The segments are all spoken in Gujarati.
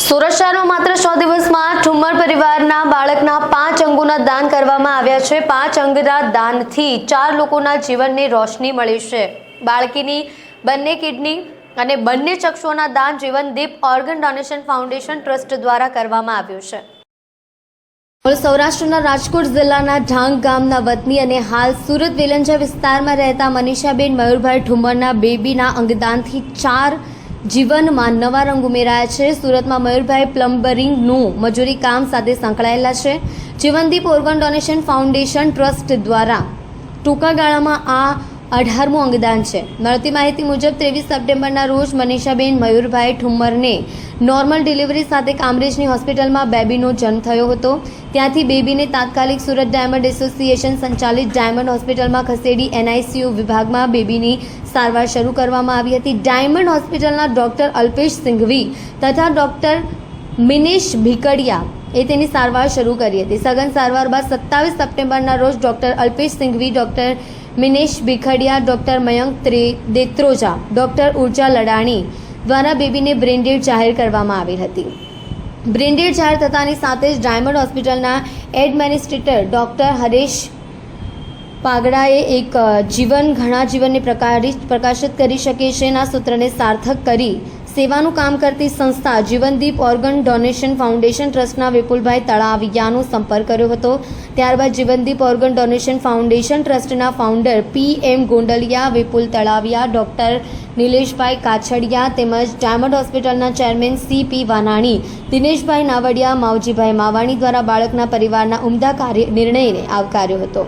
સુરત શહેરમાં માત્ર 100 દિવસમાં ઠુમ્મર પરિવારના બાળકના 5 અંગોના દાન કરવામાં આવ્યા છે। 5 અંગના દાનથી 4 લોકોના જીવનને રોશની મળી છે। બાળકીની બંને કિડની અને બંને ચક્ષુઓના દાન જીવનદીપ ઓર્ગન ડોનેશન ફાઉન્ડેશન ટ્રસ્ટ દ્વારા કરવામાં આવ્યું છે। સૌરાષ્ટ્રના રાજકોટ જિલ્લાના ઢાંગ ગામના વતની અને હાલ સુરત વેલંજા વિસ્તારમાં રહેતા મનીષાબેન મયુરભાઈ ઠુમ્મરના બેબીના અંગદાનથી 4 જીવનમાં નવા રંગ ઉમેરાયા છે। સુરતમાં મયુરભાઈ પ્લમ્બરિંગનું મજૂરી કામ સાથે સંકળાયેલા છે। જીવનદીપ ઓર્ગન ડોનેશન ફાઉન્ડેશન ટ્રસ્ટ દ્વારા ટૂંકા ગાળામાં આ 18મું અંગદાન છે। મળતી માહિતી મુજબ 23 સપ્ટેમ્બરના રોજ મનીષાબેન મયુરભાઈ ઠુમ્મરને નોર્મલ ડિલિવરી સાથે કામરેજની હોસ્પિટલમાં બેબીનો જન્મ થયો હતો। ત્યાંથી બેબીને તાત્કાલિક સુરત ડાયમંડ એસોસિએશન સંચાલિત ડાયમંડ હોસ્પિટલમાં ખસેડી એનઆઈસીયુ વિભાગમાં બેબીની સારવાર શરૂ કરવામાં આવી હતી। ડાયમંડ હોસ્પિટલના ડોક્ટર અલ્પેશ સિંઘવી તથા ડોક્ટર મિનેશ ભીકડિયા એ તેની સારવાર શરૂ કરી હતી। સઘન સારવાર બાદ 27 સપ્ટેમ્બરના રોજ doctor Alpesh Singhvi, doctor Minesh Bhikhadiya, doctor Mayank Detroja, doctor Urja Ladani દ્વારા બેબીને બ્રેનડેડ જાહેર કરવામાં આવી હતી। બ્રેનડેડ જાહેર થતાની સાથે જ ડાયમંડ હોસ્પિટલના એડમિનિસ્ટ્રેટર ડોક્ટર હરેશ પાગડાએ એક જીવન ઘણા જીવનને પ્રકાશિત કરી શકે છે ના સૂત્રને સાર્થક કરી સેવાનું કામ કરતી સંસ્થા જીવનદીપ ઓર્ગન ડોનેશન ફાઉન્ડેશન ટ્રસ્ટના વિપુલભાઈ તળાવિયાનો સંપર્ક કર્યો હતો। ત્યારબાદ જીવનદીપ ઓર્ગન ડોનેશન ફાઉન્ડેશન ટ્રસ્ટના ફાઉન્ડર PM ગોંડલિયા, વિપુલ તળાવિયા, ડોક્ટર નિલેશભાઈ કાછડિયા તેમજ ડાયમંડ હોસ્પિટલના ચેરમેન CP વાનાણી, દિનેશભાઈ નાવડિયા, માવજીભાઈ માવાણી દ્વારા બાળકના પરિવારના ઉમદા નિર્ણયને આવકાર્યો હતો।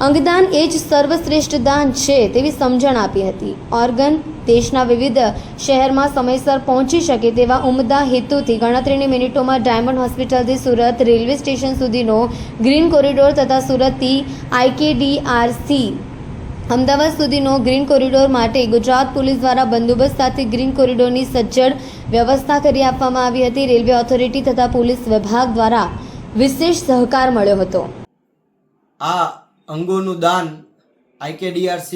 અંગદાન એ જ સર્વશ્રેષ્ઠ દાન છે તેવી સમજણ આપી હતી। ઓર્ગન દેશના વિવિધ શહેરમાં સમયસર પહોંચી શકે તેવા ઉમદા હેતુથી ગણતરીની મિનિટોમાં ડાયમંડ હોસ્પિટલથી સુરત રેલવે સ્ટેશન સુધીનો ગ્રીન કોરિડોર તથા સુરતથી IKDRC અમદાવાદ સુધીનો ગ્રીન કોરિડોર માટે ગુજરાત પોલીસ દ્વારા બંદોબસ્ત સાથે ગ્રીન કોરિડોરની સજ્જડ વ્યવસ્થા કરી આપવામાં આવી હતી। રેલવે ઓથોરિટી તથા પોલીસ વિભાગ દ્વારા વિશેષ સહકાર મળ્યો હતો। આ અંગોનું દાન IKDRC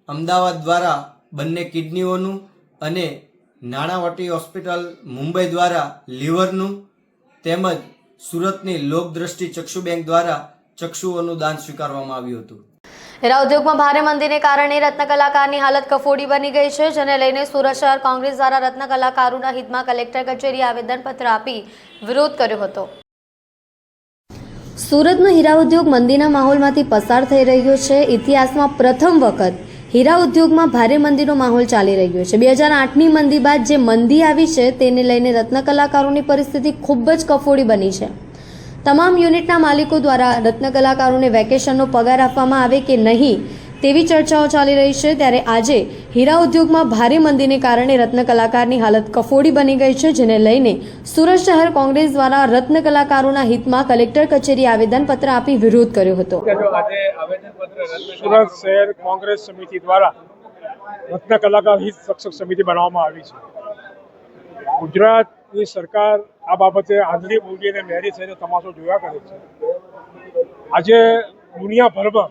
અમદાવાદ દ્વારા બંને કિડનીઓનું અને નાણાવટી હોસ્પિટલ મુંબઈ દ્વારા લીવરનું તેમજ સુરતની લોકદ્રષ્ટિ ચક્ષુ બેંક દ્વારા ચક્ષુઓનું દાન સ્વીકારવામાં આવ્યું હતું। હીરા ઉદ્યોગમાં ભારે મંદીને કારણે રત્ન કલાકારની હાલત કફોડી બની ગઈ છે, જેને લઈને સુરત શહેર કોંગ્રેસ દ્વારા રત્ન કલાકારોના હિતમાં કલેક્ટર કચેરીએ આવેદનપત્ર આપી વિરોધ કર્યો હતો। સુરતનો હીરા ઉદ્યોગ મંદીના માહોલમાંથી પસાર થઈ રહ્યો છે। ઇતિહાસમાં પ્રથમ વખત હીરા ઉદ્યોગમાં ભારે મંદીનો માહોલ ચાલી રહ્યો છે। 2008ની મંદી બાદ જે મંદી આવી છે તેને લઈને રત્ન કલાકારોની પરિસ્થિતિ ખૂબ જ કફોડી બની છે। તમામ યુનિટના માલિકો દ્વારા રત્ન કલાકારોને વેકેશનનો પગાર આપવામાં આવે કે નહીં તેવી ચર્ચાઓ ચાલી રહી છે। ત્યારે આજે હીરા ઉદ્યોગમાં ભારે મંદીને કારણે રત્ન કલાકારની હાલત કફોડી બની ગઈ છે, જેને લઈને સુરત શહેર કોંગ્રેસ દ્વારા રત્ન કલાકારોના હિતમાં કલેક્ટર કચેરીએ આવેદનપત્ર આપી વિરોધ કર્યો હતો। સુરત શહેર કોંગ્રેસ સમિતિ દ્વારા રત્ન કલાકાર હિત રક્ષક સમિતિ બનાવવામાં આવી છે। ગુજરાતની સરકાર આ બાબતે આંધળી મૂંગી અને મેરી થઈને તમાશો જોયા કરે છે। આજે દુનિયાભરમાં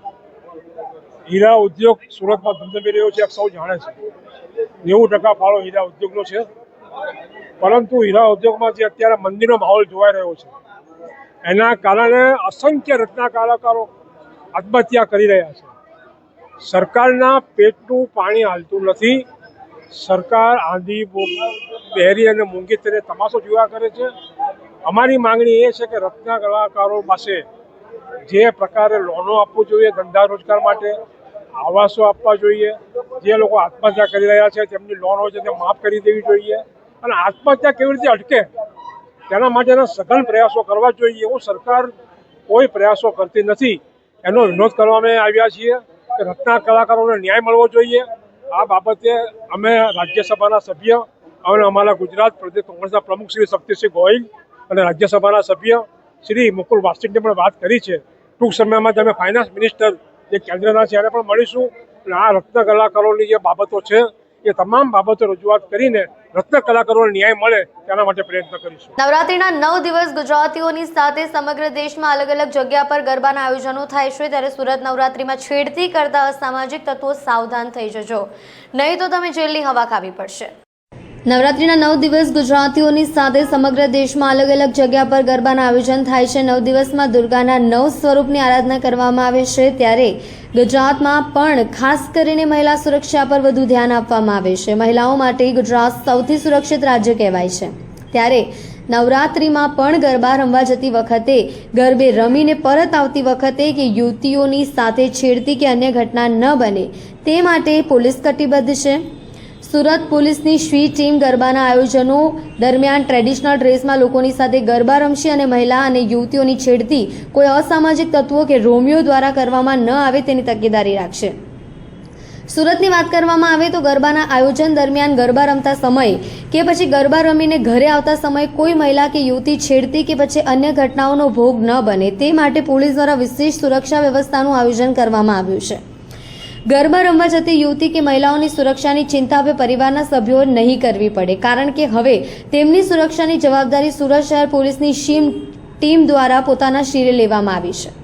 હીરા ઉદ્યોગ સુરતમાં ધમધમી રહ્યો છે, સૌ જાણે છે। 90% ફાળો હીરા ઉદ્યોગનો છે, પરંતુ હીરા ઉદ્યોગમાં જે અત્યારે મંદીનો માહોલ જોવાઈ રહ્યો છે એના કારણે અસંખ્ય રત્ન કલાકારો આત્મહત્યા કરી રહ્યા છે। સરકારના પેટનું પાણી હાલતું નથી। સરકાર આંધી બહેરી અને મૂંગી થઈને તમાશો જોયા કરે છે। અમારી માંગણી એ છે કે રત્ન કલાકારો પાસે જે પ્રકારે લોનો આપવું જોઈએ, ધંધા રોજગાર માટે આવાસો આપવા જોઈએ, જે લોકો આત્મહત્યા કરી રહ્યા છે તેમની લોન હોય છે તે માફ કરી દેવી જોઈએ અને આત્મહત્યા કેવી રીતે અટકે તેના માટેના સઘન પ્રયાસો કરવા જોઈએ। એવું સરકાર કોઈ પ્રયાસો કરતી નથી, એનો વિરોધ કરવામાં આવ્યા છીએ કે રત્ન કલાકારોને ન્યાય મળવો જોઈએ। આ બાબતે અમે રાજ્યસભાના સભ્ય અને અમારા ગુજરાત પ્રદેશ કોંગ્રેસના પ્રમુખ શ્રી શક્તિસિંહ ગોહિલ અને રાજ્યસભાના સભ્ય શ્રી મુકુલ વાસનિકને પણ વાત કરી છે। ટૂંક સમયમાં જ અમે ફાઇનાન્સ મિનિસ્ટર જે કેન્દ્રના છે એને પણ મળીશું અને આ રત્ન કલાકારોની જે બાબતો છે એ તમામ બાબતો રજૂઆત કરીને રત્ન કલાકારોને ન્યાય મળે તેના માટે પ્રયત્ન કરીશું। નવરાત્રીના 9 દિવસ ગુજરાતીઓની સાથે સમગ્ર દેશમાં અલગ અલગ જગ્યા પર ગરબાના આયોજનો થાય છે, ત્યારે સુરત નવરાત્રીમાં છેડતી કરતા અસામાજિક તત્વો સાવધાન થઈ જજો, નહીં તો તમે જેલની હવા ખાવી પડશે। નવરાત્રિના 9 દિવસ ગુજરાતીઓની સાથે સમગ્ર દેશમાં અલગ અલગ જગ્યા પર ગરબાના આયોજન થાય છે. 9 દિવસમાં દુર્ગાના 9 સ્વરૂપની આરાધના કરવામાં આવે છે. ત્યારે ગુજરાતમાં પણ ખાસ કરીને મહિલા સુરક્ષા પર વધુ ધ્યાન આપવામાં આવે છે. મહિલાઓ માટે ગુજરાત સૌથી સુરક્ષિત રાજ્ય કહેવાય છે. ત્યારે નવરાત્રિમાં પણ ગરબા રમવા જતી વખતે, ગરબે રમીને પરત આવતી વખતે કે યુવતીઓની સાથે છેડતી કે અન્ય ઘટના ન બને તે માટે પોલીસ કટિબદ્ધ છે. સુરત પોલીસની શ્રી ટીમ ગરબાના આયોજનો દરમિયાન ટ્રેડિશનલ ડ્રેસમાં લોકોની સાથે ગરબા રમશે અને મહિલા અને યુવતીઓની છેડતી કોઈ અસામાજિક તત્વો કે રોમિયો દ્વારા કરવામાં ન આવે તેની તકેદારી રાખશે. સુરતની વાત કરવામાં આવે તો ગરબાના આયોજન દરમિયાન ગરબા રમતા સમયે કે પછી ગરબા રમીને ઘરે આવતા સમયે કોઈ મહિલા કે યુવતી છેડતી કે પછી અન્ય ઘટનાઓનો ભોગ ન બને તે માટે પોલીસ દ્વારા વિશેષ સુરક્ષા વ્યવસ્થાનું આયોજન કરવામાં આવ્યું છે. ગરબા રમવા જતી યુવતી કે મહિલાઓની સુરક્ષાની ચિંતા હવે પરિવારના સભ્યોએ નહીં કરવી પડે, કારણ કે હવે તેમની સુરક્ષાની જવાબદારી સુરત શહેર પોલીસની ટીમ દ્વારા પોતાના શિરે લેવામાં આવી છે.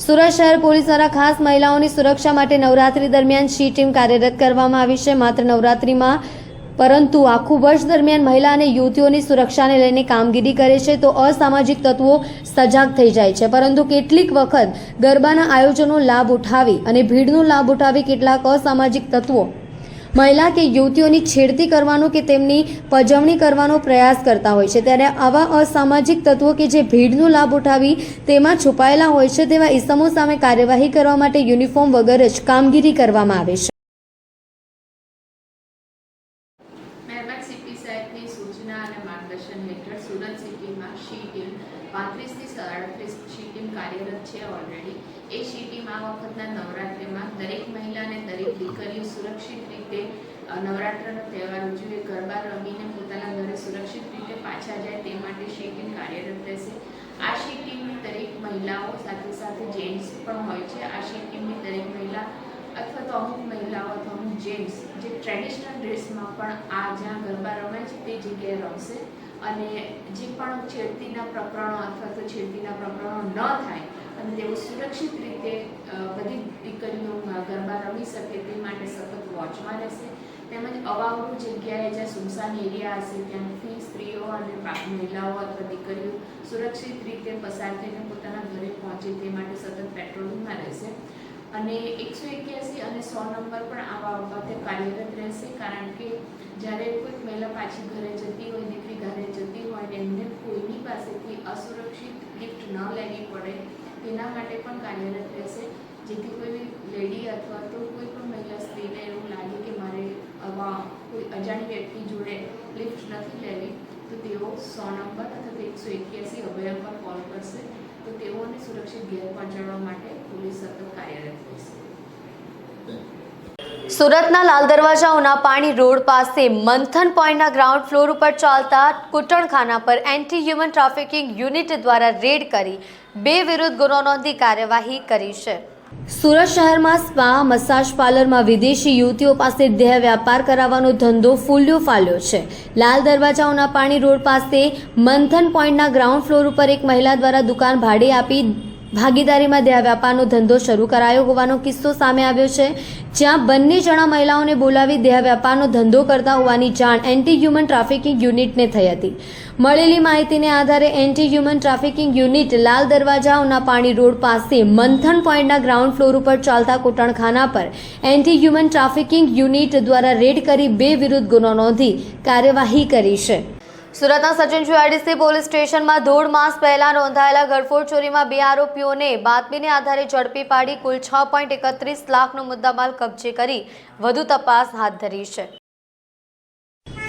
સુરત શહેર પોલીસ દ્વારા ખાસ મહિલાઓની સુરક્ષા માટે નવરાત્રી દરમિયાન શી ટીમ કાર્યરત કરવામાં આવી છે. માત્ર નવરાત્રીમાં પરંતુ આખું વર્ષ દરમિયાન મહિલા અને યુવતીઓની સુરક્ષાને લઈને કામગીરી કરે છે તો અસામાજિક તત્વો સજાગ થઈ જાય છે. પરંતુ કેટલીક વખત ગરબાના આયોજનો લાભ ઉઠાવી અને ભીડનો લાભ ઉઠાવી કેટલાક અસામાજિક તત્વો મહિલા કે યુવતીઓની છેડતી કરવાનો કે તેમની પજવણી કરવાનો પ્રયાસ કરતા હોય છે. ત્યારે આવા અસામાજિક તત્વો કે જે ભીડનો લાભ ઉઠાવી તેમાં છુપાયેલા હોય છે તેવા ઇસમો સામે કાર્યવાહી કરવા માટે યુનિફોર્મ વગર જ કામગીરી કરવામાં આવે છે. મહેરબાન સીપી સાહેબની સૂચના અને માર્ગદર્શન હેઠળ સુરત સિટીમાં શી ટીમ 35થી 37 શી ટીમ કાર્યરત છે ઓલરેડી. એ શી ટીમ આ વખતના નવરાત્રિમાં દરેક મહિલા અને દરેક દીકરીઓ સુરક્ષિત રીતે નવરાત્રનો તહેવાર ઉજવે, ગરબા રમીને પોતાના ઘરે સુરક્ષિત રીતે પાછા જાય તે માટે શી ટીમ કાર્યરત રહેશે. આ શી ટીમની દરેક મહિલાઓ સાથે સાથે જેન્ટ્સ પણ હોય છે. આ શી ટીમની દરેક મહિલા અથવા તો અમુક મહિલાઓ અથવા અમુક જેન્ટ્સ જે ટ્રેડિશનલ ડ્રેસમાં પણ આ જ્યાં ગરબા રમાય છે તે જગ્યાએ રમશે અને જે પણ છેડતીના પ્રકરણો અથવા તો છેડતીના પ્રકરણો ન થાય અને તેઓ સુરક્ષિત રીતે બધી દીકરીઓ ગરબા રમી શકે તે માટે સતત વોચમાં રહેશે. તેમજ અવાવરૂ જગ્યાએ જ્યાં સુમસાન એરિયા હશે ત્યાંથી સ્ત્રીઓ અને મહિલાઓ અથવા દીકરીઓ સુરક્ષિત રીતે પસાર થઈને પોતાના ઘરે પહોંચે તે માટે સતત પેટ્રોલિંગમાં રહેશે. અને 181 અને 100 નંબર પણ આવા બાબતે કાર્યરત રહેશે, કારણ કે જ્યારે કોઈક મહિલા પાછી ઘરે જતી હોય, દીકરી ઘરે જતી હોય ને એમને કોઈની પાસેથી અસુરક્ષિત લિફ્ટ ન લેવી પડે તેના માટે પણ કાર્યરત રહેશે. જેથી કોઈ લેડી અથવા તો કોઈ પણ મહિલા સ્ત્રીને એવું લાગે કે મારે આવા કોઈ અજાણી વ્યક્તિ જોડે લિફ્ટ નથી લેવી તો તેઓ 100 નંબર અથવા તો 181 અભય પર કોલ કરશે તો તેઓને સુરક્ષિત ઘેર પહોંચાડવા માટે પોલીસ સતત કાર્યરત રહેશે. સુરતના લાલ દરવાજા ઉનાપાણી રોડ પાસે મંથન પોઈન્ટના ગ્રાઉન્ડ ફ્લોર ઉપર ચાલતા કૂટણખાના પર એન્ટી હ્યુમન ટ્રાફિકિંગ યુનિટ દ્વારા રેડ કરી 2 વિરુદ્ધ ગુનો નોંધી કાર્યવાહી કરી છે. સુરત શહેરમાં સ્પા, મસાજ પાર્લરમાં વિદેશી યુવતીઓ પાસે દેહ વ્યાપાર કરાવવાનો ધંધો ફૂલ્યો ફાલ્યો છે. લાલ દરવાજા ઉનાપાણી રોડ પાસે મંથન પોઈન્ટના ગ્રાઉન્ડ ફ્લોર ઉપર એક મહિલા દ્વારા દુકાન ભાડે આપી ભાગીદારીમાં દેહ વ્યાપારનો ધંધો શરૂ કરાયો હોવાનો કિસ્સો સામે આવ્યો છે. જ્યાં બંને જણા મહિલાઓને બોલાવી દેહ વ્યાપારનો ધંધો કરતા હોવાની જાણ એન્ટી હ્યુમન ટ્રાફિકિંગ યુનિટને થઈ હતી. મળેલી માહિતીને આધારે anti human trafficking unit Lal Darwaja Unapani road પાસે મંથન પોઈન્ટના ગ્રાઉન્ડ ફ્લોર ઉપર ચાલતા કૂટણખાના પર એન્ટી હ્યુમન ટ્રાફિકિંગ યુનિટ દ્વારા રેડ કરી 2 વિરુદ્ધ ગુનો નોંધી કાર્યવાહી કરી છે. સુરતના સચિન જીઆઈડીસી પોલીસ સ્ટેશનમાં 1.5 માસ પહેલા નોંધાયેલા ઘરફોડ ચોરીમાં 2 આરોપીઓને બાતમીને આધારે ઝડપી પાડી કુલ 6.31 લાખનો મુદ્દામાલ કબજે કરી વધુ તપાસ હાથ ધરી છે.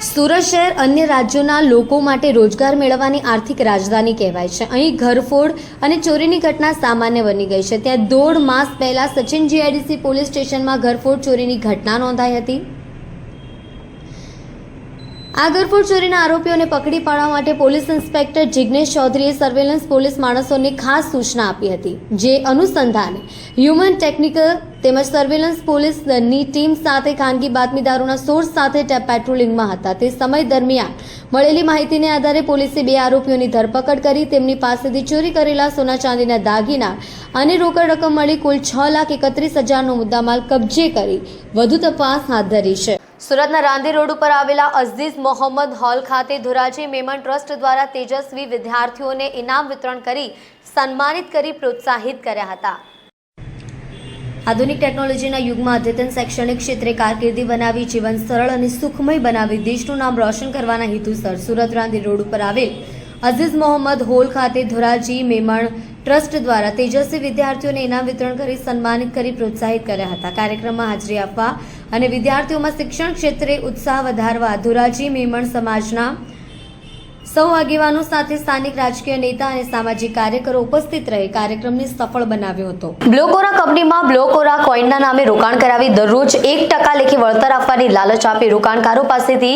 સુરત શહેર અન્ય રાજ્યોના લોકો માટે રોજગાર મેળવવાની આર્થિક રાજધાની કહેવાય છે. અહીં ઘરફોડ અને ચોરીની ઘટના સામાન્ય બની ગઈ છે. ત્યાં 1.5 માસ પહેલા સચિન જીઆઈડીસી પોલીસ સ્ટેશનમાં ઘરફોડ ચોરીની ઘટના નોંધાઈ હતી. આ ઘરફોડ ચોરીના આરોપીઓને પકડી પાડવા માટે પોલીસ ઇન્સ્પેક્ટર જિગ્નેશ ચૌધરીએ સર્વેલન્સ પોલીસ માણસોને ખાસ સૂચના આપી હતી. જે અનુસંધાને હ્યુમન ટેકનિકલ તેમજ સર્વેલન્સ પોલીસની ટીમ સાથે ખાનગી બાતમીદારોના સોર્સ સાથે પેટ્રોલિંગમાં હતા. તે સમય દરમિયાન મળેલી માહિતીને આધારે પોલીસે 2 આરોપીઓની ધરપકડ કરી તેમની પાસેથી ચોરી કરેલા સોના ચાંદીના દાગીના અને રોકડ રકમ મળી કુલ 6,31,000નો મુદ્દામાલ કબજે કરી વધુ તપાસ હાથ ધરી છે. સુરતના રાંધી રોડ ઉપર આવેલા અઝીઝ મોહમ્મદ હોલ ખાતે ધોરાજી મેમન ટ્રસ્ટ દ્વારા તેજસ્વી વિદ્યાર્થીઓને ઇનામ વિતરણ કરી સન્માનિત કરી પ્રોત્સાહિત કર્યા હતા. આધુનિક ટેકનોલોજીના યુગમાં અદ્યતન શૈક્ષણિક ક્ષેત્રે કારકિર્દી બનાવી જીવન સરળ અને સુખમય બનાવી દેશનું નામ રોશન કરવાના હેતુસર સુરત રાંધી રોડ ઉપર આવેલ અઝીઝ મોહમ્મદ હોલ ખાતે ધોરાજી મેમણ ટ્રસ્ટ દ્વારા તેજસ્વી વિદ્યાર્થીઓને ઇનામ વિતરણ કરી સન્માનિત કરી પ્રોત્સાહિત કર્યા હતા. કાર્યક્રમમાં હાજરી આપવા અને વિદ્યાર્થીઓમાં શિક્ષણ ક્ષેત્રે ઉત્સાહ વધારવા ધોરાજી મેમણ સમાજના સૌ આગેવાનો સાથે સ્થાનિક રાજકીય નેતા અને સામાજિક કાર્યકરો ઉપસ્થિત રહી કાર્યક્રમને સફળ બનાવ્યો હતો. બ્લોકોરા કંપનીમાં બ્લોકોરા કોઈનના નામે રોકાણ કરાવી દરરોજ 1% લેખે વળતર આપવાની લાલચ આપી રોકાણકારો પાસેથી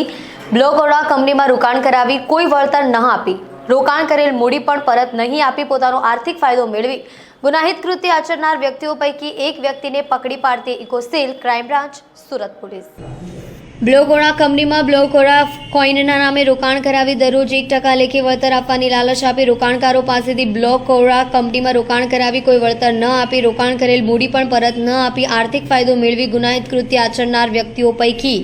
બ્લોકોરા કંપનીમાં રોકાણ કરાવી કોઈ વળતર ન આપી રોકાણ કરેલ મૂડી પણ પરત નહીં આપી પોતાનો આર્થિક ફાયદો મેળવી ગુનાહિત કૃત્ય આચરનાર વ્યક્તિઓ પૈકી એક વ્યક્તિને પકડી પાડતી eco cell crime branch Surat police. Blockora કંપનીમાં બ્લોકોરા કોઈનના નામે રોકાણ કરાવી દરરોજ 1% લેખે વળતર આપવાની લાલચ આપી રોકાણકારો પાસેથી બ્લોકોરા કંપનીમાં રોકાણ કરાવી કોઈ વળતર ન આપી રોકાણ કરેલ મૂડી પણ પરત ન આપી આર્થિક ફાયદો મેળવી ગુનાહિત કૃત્ય આચરનાર વ્યક્તિઓ પૈકી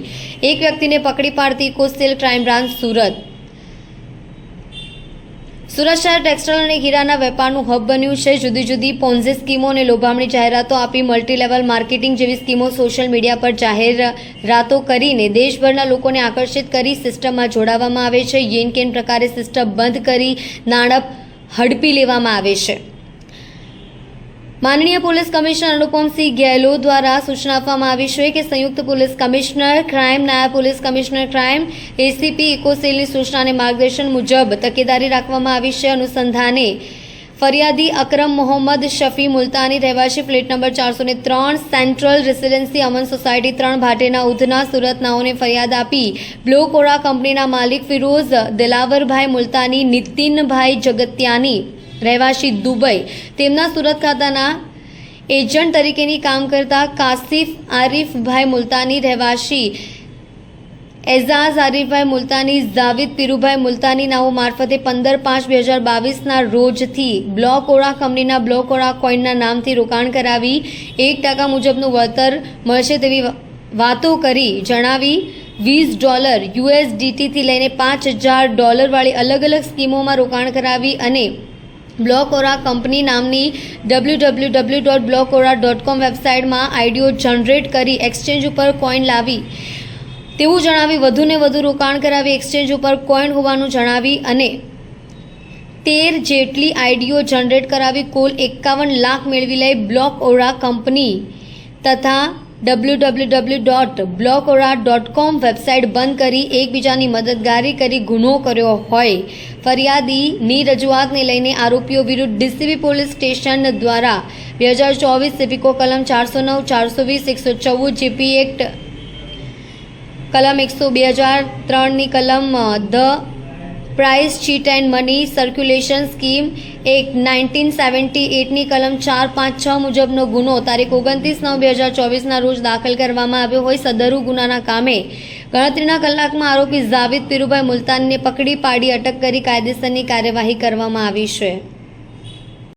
એક વ્યક્તિને પકડી પાડતી eco cell crime branch Surat. Surat શહેર ટેક્સટાઇલ અને હીરાના વેપારનું હબ બન્યું છે. જુદી જુદી પોન્ઝી સ્કીમો અને લોભામણી જાહેરાતો આપી મલ્ટી લેવલ માર્કેટિંગ જેવી સ્કીમો સોશિયલ મીડિયા પર જાહેરાતો કરીને દેશભરના લોકોને આકર્ષિત કરી સિસ્ટમમાં જોડાવામાં આવે છે. યેન કેન પ્રકારે સિસ્ટમ બંધ કરી નાણાં હડપી લેવામાં આવે છે. માનનીય પોલીસ કમિશનર અનુપમસિંહ ગેહલોત દ્વારા સૂચના આપવામાં આવી છે કે સંયુક્ત પોલીસ કમિશનર ક્રાઇમ નાયબ પોલીસ કમિશનર ક્રાઇમ એસીપી ઇકોસેલની સૂચના અને માર્ગદર્શન મુજબ તકેદારી રાખવામાં આવી છે. અનુસંધાને ફરિયાદી અકરમ મોહમ્મદ શફી મુલતાની રહેવાસી ફ્લેટ નંબર 403 સેન્ટ્રલ રેસિડેન્સી અમન સોસાયટી 3 ભાટેના ઉધના સુરત નાઓને ફરિયાદ આપી બ્લોકોરા કંપનીના માલિક ફિરોઝ દિલાવરભાઈ મુલતાની નીતિનભાઈ જગત્યાની રહેવાસી દુબઈ તેમના સુરત ખાતાના એજન્ટ તરીકેની કામ કરતા કાસિફ આરીફભાઈ મુલતાની રહેવાસી એઝાઝ આરીફભાઈ મુલતાની જાવિદ પીરુભાઈ મુલતાની નાઓ મારફતે 15/5/2022ના રોજથી બ્લોકોરા કંપનીના બ્લોકોરા કોઈનના નામથી રોકાણ કરાવી 1% મુજબનું વળતર મળશે તેવી વાતો કરી જણાવી $20 USDTથી લઈને $5000 વાળી અલગ અલગ સ્કીમોમાં રોકાણ કરાવી અને બ્લોકોરા કંપની નામની www.blokora.com વેબસાઇટમાં આઈડીઓ જનરેટ કરી એક્સચેન્જ ઉપર કોઈન લાવી તેવું જણાવી વધુને વધુ રોકાણ કરાવી એક્સચેન્જ ઉપર કોઈન હોવાનું જણાવી અને 13 જેટલી આઈડીઓ જનરેટ કરાવી કુલ 51 લાખ મેળવી લઈ બ્લોકોરા કંપની તથા www.blokora.com વેબસાઇટ બંધ કરી એકબીજાની મદદગારી કરી ગુનો કર્યો હોય ફરિયાદીની રજૂઆતને લઈને આરોપીઓ વિરુદ્ધ ડીસીબી પોલીસ સ્ટેશન દ્વારા 2024 સિવિકો કલમ 409, 420, 114 જીપી એક્ટ કલમ 100/2003ની કલમ the prize chit and money circulation scheme act 1978ની કલમ 456 મુજબનો ગુનો તારીખ 29/9/2024ના રોજ દાખલ કરવામાં આવ્યો હોય સદરુ ગુનાના કામે ગણતરીના કલાકમાં આરોપી જાવિદ પીરુભાઈ મુલતાનીને પકડી પાડી અટક કરી કાયદેસરની કાર્યવાહી કરવામાં આવી છે.